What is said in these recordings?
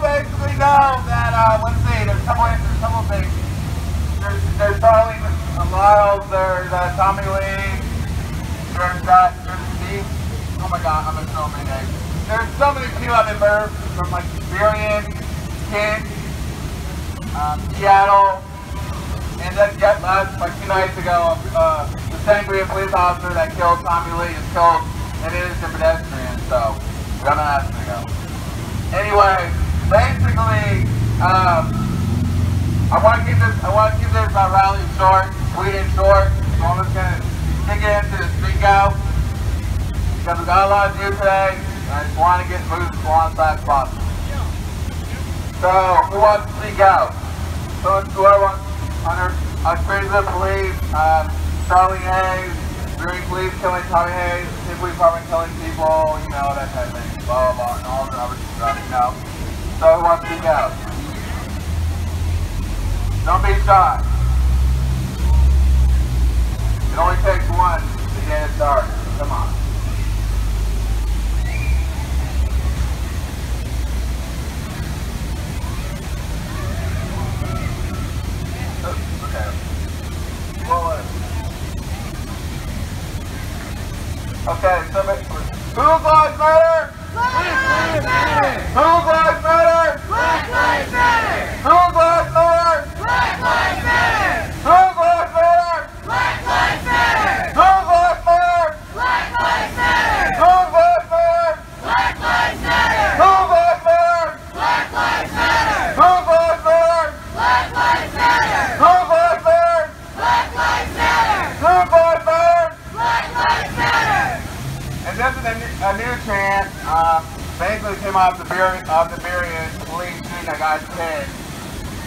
basically know that, let's see, there's a couple things. There's Charlie Lyles, there's Tommy Lee, there's Steve. Oh my God, I'm in so many names. There's so many people I've been moved from, like, Marion, Kent, Seattle, and then yet last, like 2 nights ago, the same police officer that killed Tommy Lee is killed an innocent pedestrian, so I'm not asking to go. Anyway, basically, I want to keep this rally short, sweet and short. So I'm just gonna kick it into the speak out because we got a lot to do today. And I just want to get moved as long as fast as possible. So who wants to speak out? So whoever wants under Crazy Police, Charlie Hayes, Green Police killing Tommy Hayes, City Police Department killing people, you know, that type of thing. Blah blah blah, and all the other stuff, you know. So who wants to speak out? Don't be shy. It only takes one to get it started. Come on. Okay. Well, okay, so whose lives matter? Black lives matter! Whose lives matter? Black lives matter! Whose lives matter? Black lives matter! Whose lives matter? Black lives matter! Whose lives matter? Black lives matter! Whose lives matter? Black lives matter! Whose lives matter? Black lives matter! Whose lives matter? Black lives matter! Whose lives matter? Black lives matter! Whose lives matter? Black lives matter! And this is a new chant. Basically came off the Marion police shooting that guy's kid.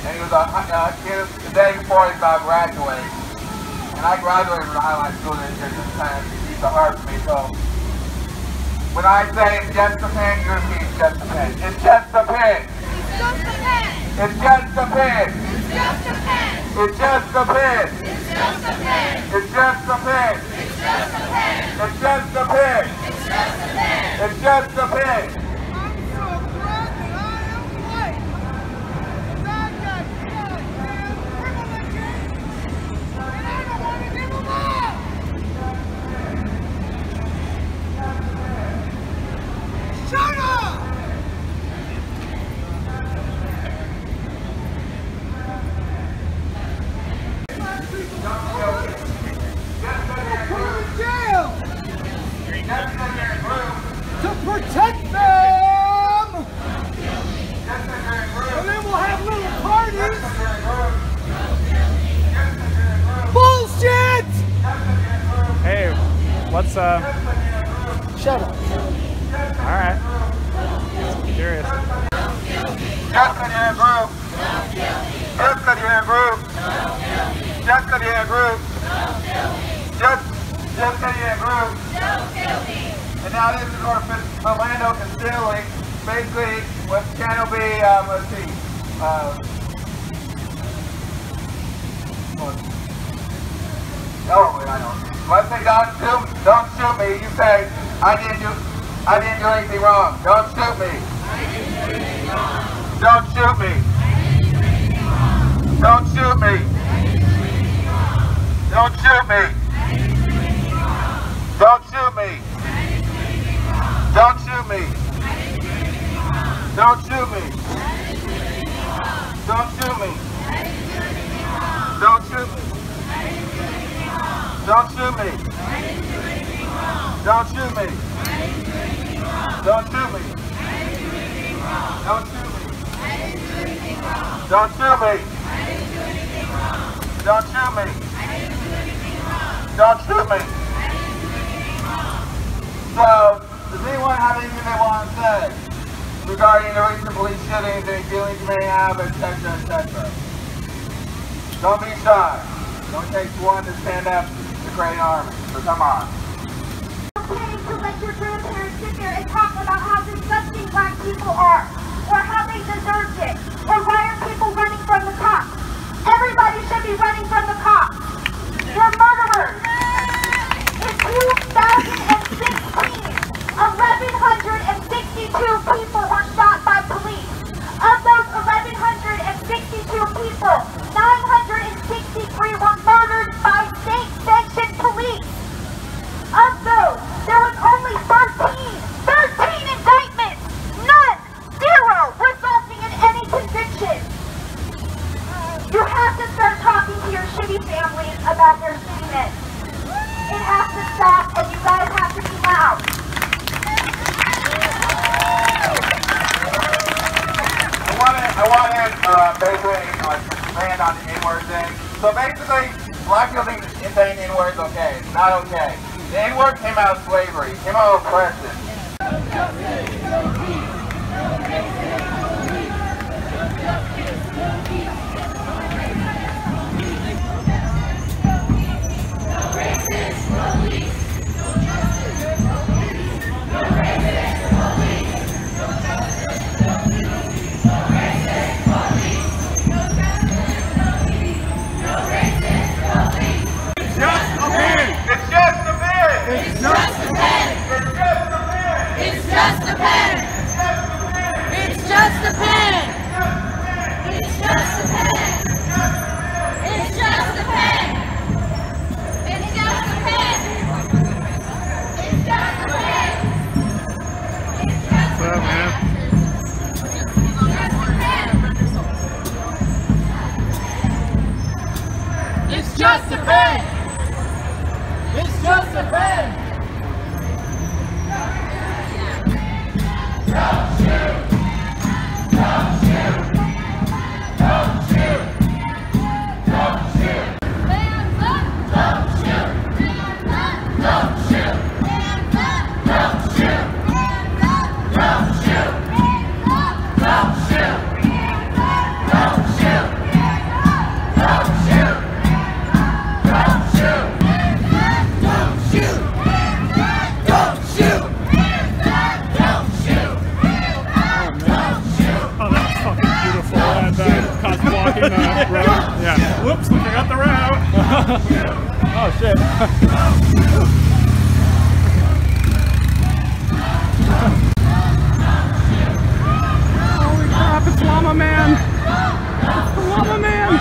And he was a kid the day before he was about graduating. And I graduated from the Highline School this year, just kind of beats the heart for me. So when I say it's just a pin, you repeat just a pin. It's just a pin. It's just a pin! It's just a pin. It's just a pin! It's just a pin. It's just a pin! It's just a pin. It's just a pin! It's just a pin. I'm so glad that I am white! That guy killed privileges, and I don't want to give them up! Shut up! Put them in jail! To protect them! And then we'll have little parties! Bullshit! Hey, what's Shut up. Alright. Curious. Just because you're in a group. Just because you're in a group. Just because you're in a group. Just because you're in a group. And now this is Orlando Concealing. Basically, what channel be, let's see. Oh, wait, I know. Let's say don't shoot me. You say, I didn't do anything wrong. Don't shoot me. Don't shoot me. Don't shoot me. Don't shoot me. Don't shoot me. Don't shoot me. Don't shoot me. Don't shoot me. Don't shoot me. Don't shoot me. Don't shoot me. Don't shoot me. Don't shoot me. Don't shoot me. Don't shoot me. Don't shoot me. So, does anyone have anything they want to say regarding the recent police shootings, any feelings you may have, etc., etc.? Don't be shy. Don't take one to stand up to create an army. So come on. Okay to let your grandparents sit there and talk about how disgusting black people are, or how they deserved it, or why are people running from the cops? Everybody should be running from the cops. You're murderers. In 2016, 1,162 people were shot by police. families about their statements. It has to stop, and you guys have to be loud. I want to basically expand on the N-word thing. So basically, black people think saying N-word is okay. It's not okay. The N-word came out of slavery. It came out of oppression. It's just a pen! It's just a pen! Don't shoot! Don't shoot! Don't shoot! Don't shoot! Hands up! Don't shoot! Hands up! Don't shoot! Hands up! Don't shoot! Hands up! Don't shoot! Hands up! Don't shoot! Hands up! Don't shoot! Don't shoot! Don't shoot! Don't shoot! Don't shoot! Don't shoot! Oh, that's fucking beautiful. And cops blocking the road. Yeah. Whoops, we forgot the route. Oh shit. Holy crap, it's Llama Man! It's the Llama Man!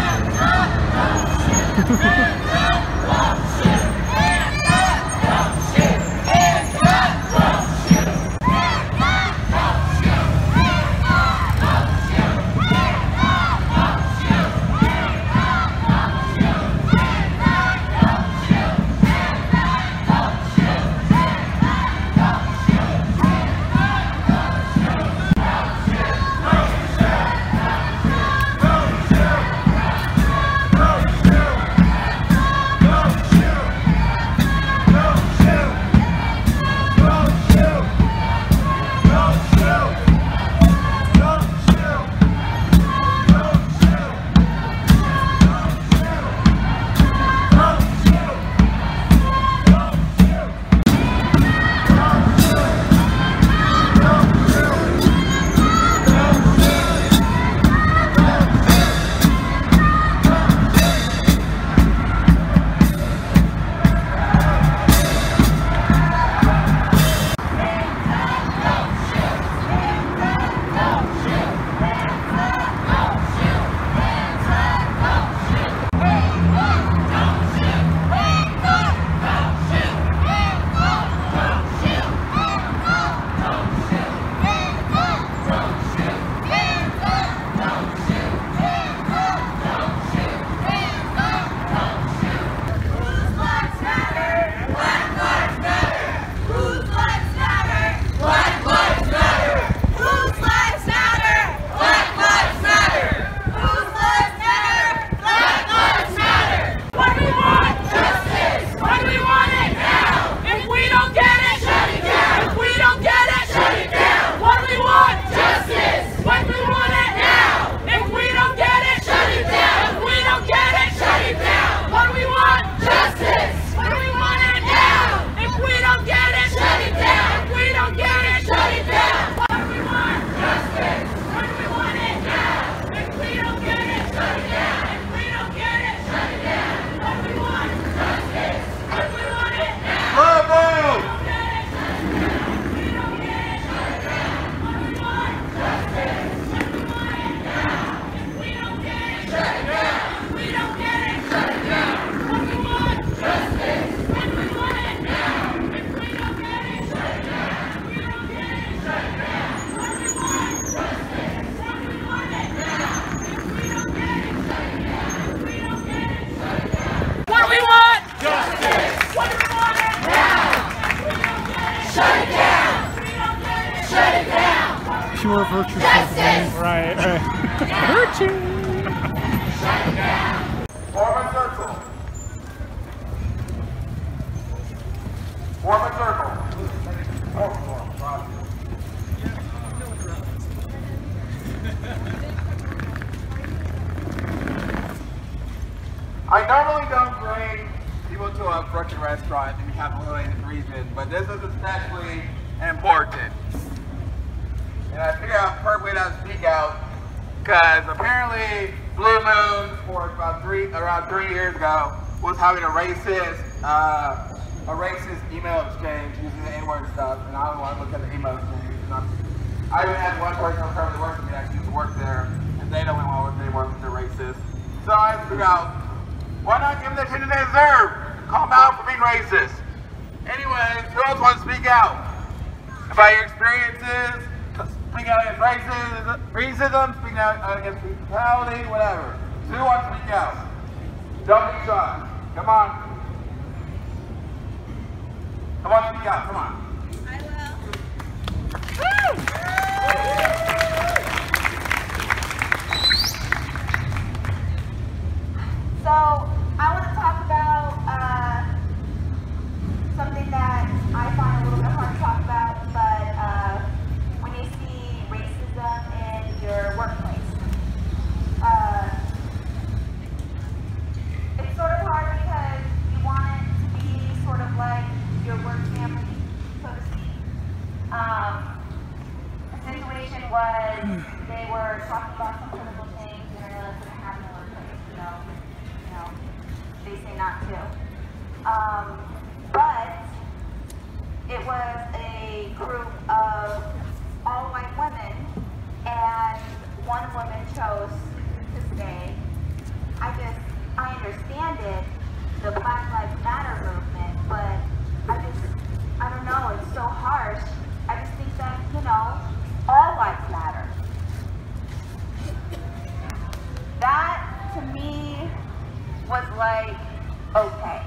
Form a circle. Form a circle. I normally don't bring people to a working restaurant if you have a related reason, but this is especially important. And I figured out a perfect way to speak out, because apparently Blue Moon, for about around 3 years ago, was having a racist email exchange using the N-word stuff, and I don't want to look at the email exchange. I even had one person who currently works for me actually used to work there, and they don't want what they work with, they're racist. So I figured out, why not give them the attention they deserve? Call them out for being racist. Anyways, who else wants to speak out about your experiences? Speak out against racism, speak out against brutality, whatever. So who wants to speak out? Don't be shy. Come on. Come on, speak out. Come on. I will. So, I want to talk about something that I find a little bit hard to talk about, but when you see racism in your workplace, it's sort of hard because you want it to be sort of like your work family, so to speak. The situation was they were talking about some critical things and they're going to have in the workplace, you know, they say not to. But it was a group of all white women, and one woman chose to stay. I understand it, the Black Lives Matter movement, but I don't know, it's so harsh. I just think that, all lives matter. That, to me, was like, okay.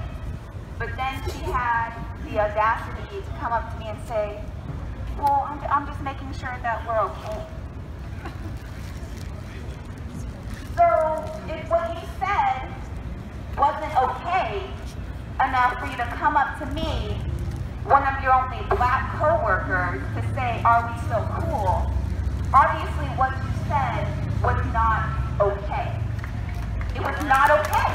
But then she had the audacity to come up to me and say, well, I'm just making sure that we're okay. So, if what you said wasn't okay enough for you to come up to me, one of your only black co-workers, to say, are we so cool? Obviously what you said was not okay. It was not okay.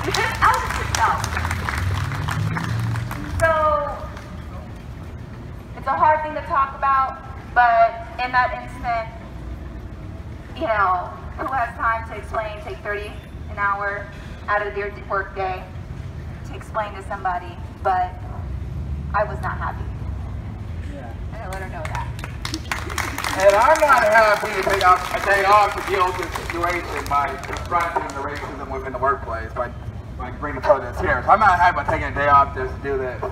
You just outed yourself. So, it's a hard thing to talk about, but in that instant, who has time to explain, take 30 an hour out of their work day to explain to somebody, but I was not happy. Yeah. And I let her know that. And I'm not happy to take a day off to deal with this situation by confronting the racism within the workplace, by bringing the protests here. So I'm not happy about taking a day off just to do this.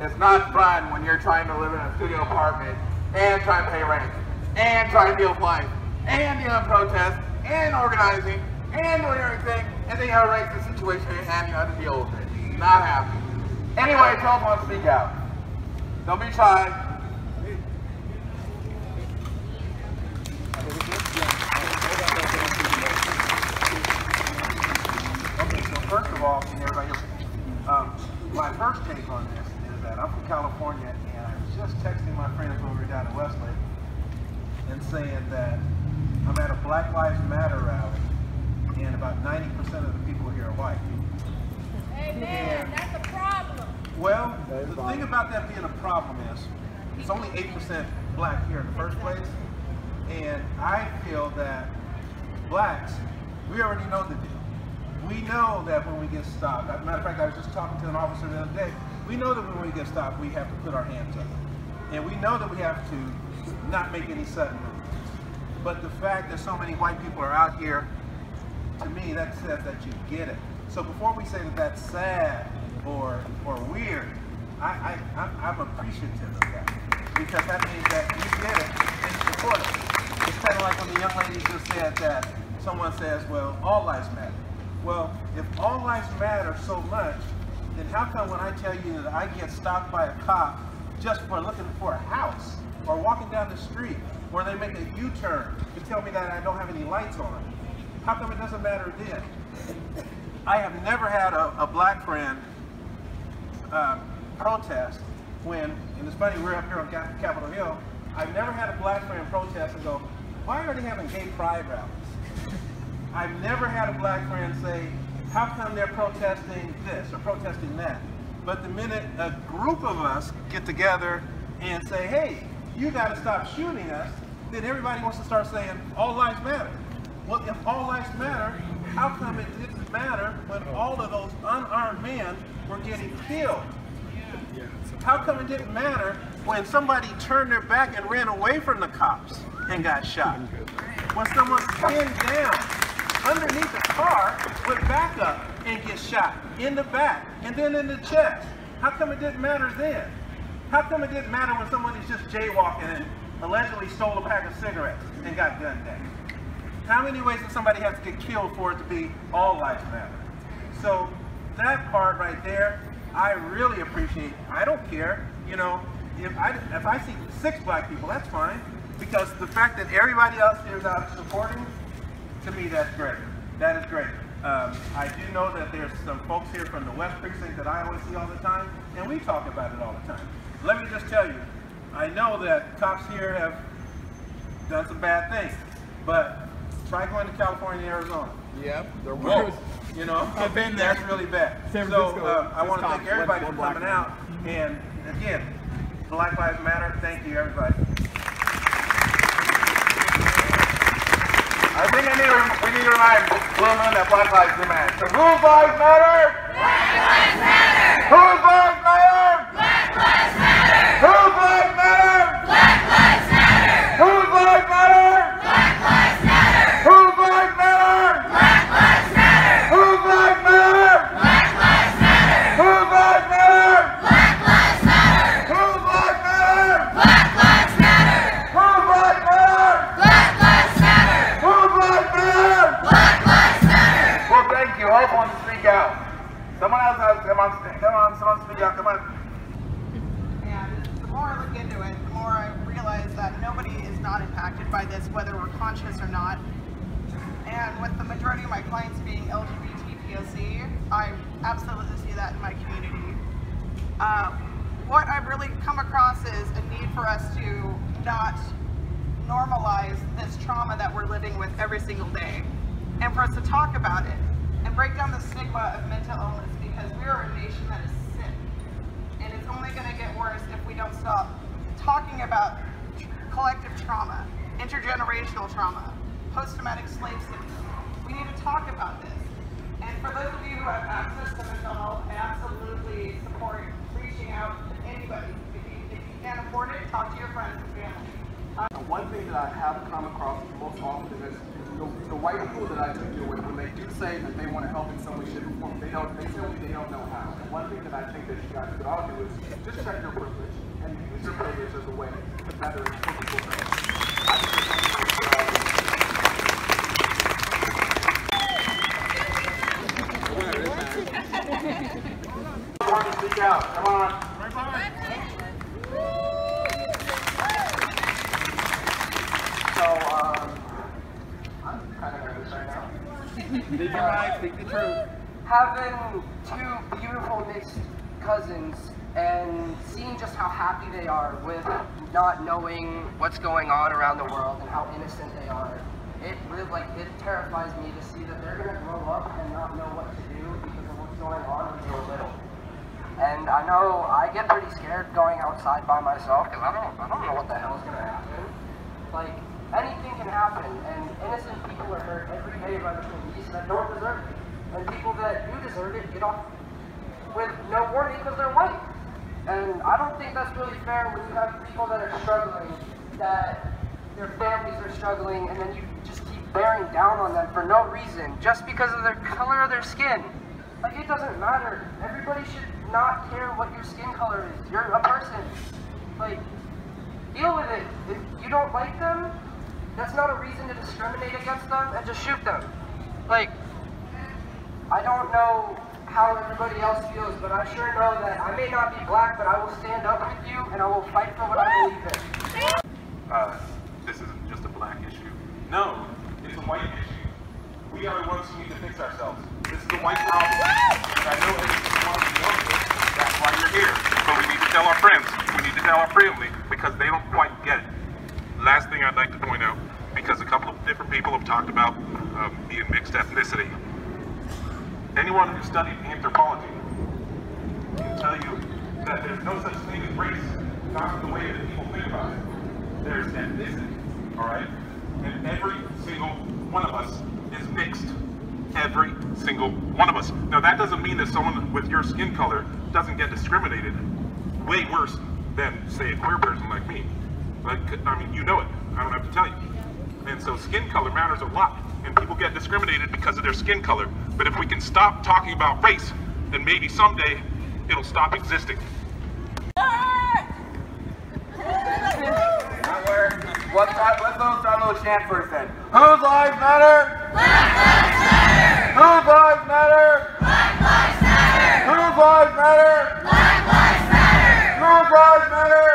It's not fun when you're trying to live in a studio apartment and trying to pay rent and trying to deal with life and dealing with protests and organizing and doing everything, and then you have a racist situation and you have to deal with it. Not happy. Anyway, tell us want to speak out. Don't be shy. Okay, so first of all, can everybody hear me? My first take on this is that I'm from California, and I was just texting my friends over down in Westlake and saying that I'm at a Black Lives Matter rally, and about 90% of the people here are white. Amen. That's a problem. Well, the thing about that being a problem is it's only 8% black here in the first place, and I feel that blacks, we already know the deal. We know that when we get stopped, as a matter of fact, I was just talking to an officer the other day, we know that when we get stopped, we have to put our hands up. And we know that we have to not make any sudden moves. But the fact that so many white people are out here, to me, that says that you get it. So before we say that that's sad or weird, I'm appreciative of that, because that means that you get it and you support it. It's kind of like when the young lady just said that someone says, well, all lives matter. Well, if all lives matter so much, then how come when I tell you that I get stopped by a cop just for looking for a house or walking down the street where they make a U-turn to tell me that I don't have any lights on. How come it doesn't matter then? I have never had a black friend protest when, and it's funny, we're up here on Capitol Hill, I've never had a black friend protest and go, why are they having gay pride rallies? I've never had a black friend say, how come they're protesting this or protesting that? But the minute a group of us get together and say, hey, you got to stop shooting us, then everybody wants to start saying, all lives matter. Well, if all lives matter, how come it didn't matter when all of those unarmed men were getting killed? How come it didn't matter when somebody turned their back and ran away from the cops and got shot? When someone pinned down underneath a car with backup and gets shot in the back and then in the chest? How come it didn't matter then? How come it didn't matter when somebody's just jaywalking and allegedly stole a pack of cigarettes and got gunned down? How many ways does somebody have to get killed for it to be all lives matter? So that part right there, I really appreciate. I don't care, you know, if I see 6 black people, that's fine, because the fact that everybody else here is out supporting, to me, that's great. That is great. I do know that there's some folks here from the West Precinct that I always see all the time, and we talk about it all the time. Let me just tell you, I know that cops here have done some bad things, but try going to California and Arizona. Yep, they're Whoa. worse. You know, I've been there. That's really bad. San So Francisco, I want to thank everybody for one coming out. And again, Black Lives Matter. Thank you, everybody. I think we need to remind Blue Moon that Black Lives Matter. So whose lives matter? Black lives matter! Whose lives matter? Black lives matter! Whose lives matter? Black lives matter! Whose lives matter? Black lives matter! Whose lives matter? Black lives matter! Whose lives matter? Black lives matter! Whose lives matter? Black lives matter! Whose lives matter? Black lives matter! Whose lives matter? Black lives matter! Whose lives matter? Black lives matter! Well, thank you. Hope wants to speak out. Someone else has to come on, someone speak out. Come on. And the more I look into it, the more I realize that nobody is not impacted by this, whether we're conscious or not. And with the majority of my clients being LGBT POC, I absolutely see that in my community. What I've really come across is a need for us to not normalize this trauma that we're living with every single day, and for us to talk about it and break down the stigma of mental illness, because we are a nation that is sick, and it's only going to get worse if we don't stop talking about collective trauma, intergenerational trauma, post-traumatic slave syndrome. We need to talk about this. And for those of you who have access to mental health, I absolutely support reaching out to anybody. If you can't afford it, talk to your friends and family. One thing that I have come across most often is the white people that I do deal with, when they do say that they want to help in some way, shape, or form, they tell me they don't know how. And one thing that I think that you guys could all do is just check your privilege and use your privilege as a way to better people. Want to speak out. Come on. So, I'm kind of nervous right now. Speak your mind, speak the truth. Having 2 beautiful mixed cousins and seeing just how happy they are with not knowing what's going on around the world and how innocent they are, it really, it terrifies me to see that they're gonna grow up and not know what to do because of what's going on when they're little. And I know I get pretty scared going outside by myself because I don't know what the hell is gonna happen. Like, anything can happen, and innocent people are hurt every day by the police that don't deserve it. And people that do deserve it get off with no warning because they're white. And I don't think that's really fair when you have people that are struggling, that their families are struggling, and then you just keep bearing down on them for no reason, just because of their color of their skin. Like, it doesn't matter. Everybody should not care what your skin color is. You're a person. Like, deal with it. If you don't like them, that's not a reason to discriminate against them and just shoot them. Like, I don't know how everybody else feels, but I sure know that I may not be black, but I will stand up with you and I will fight for what I believe in. This is No, it's a white issue. We are the ones who need to fix ourselves. This is a white problem. And I know everyone knows this. That's why you're here. But we need to tell our friends. We need to tell our family because they don't quite get it. Last thing I'd like to point out, because a couple of different people have talked about being mixed ethnicity. Anyone who studied anthropology can tell you that there's no such thing as race, not the way that people think about it. There's ethnicity, all right? And every single one of us is mixed. Every single one of us. Now that doesn't mean that someone with your skin color doesn't get discriminated way worse than, say, a queer person like me. Like, I mean, you know it. I don't have to tell you. And so skin color matters a lot. And people get discriminated because of their skin color. But if we can stop talking about race, then maybe someday it'll stop existing. Let's all start a little chant first then. Whose lives matter? Black lives matter! Whose lives matter? Black lives matter! Whose lives matter? Black lives matter! Whose lives matter?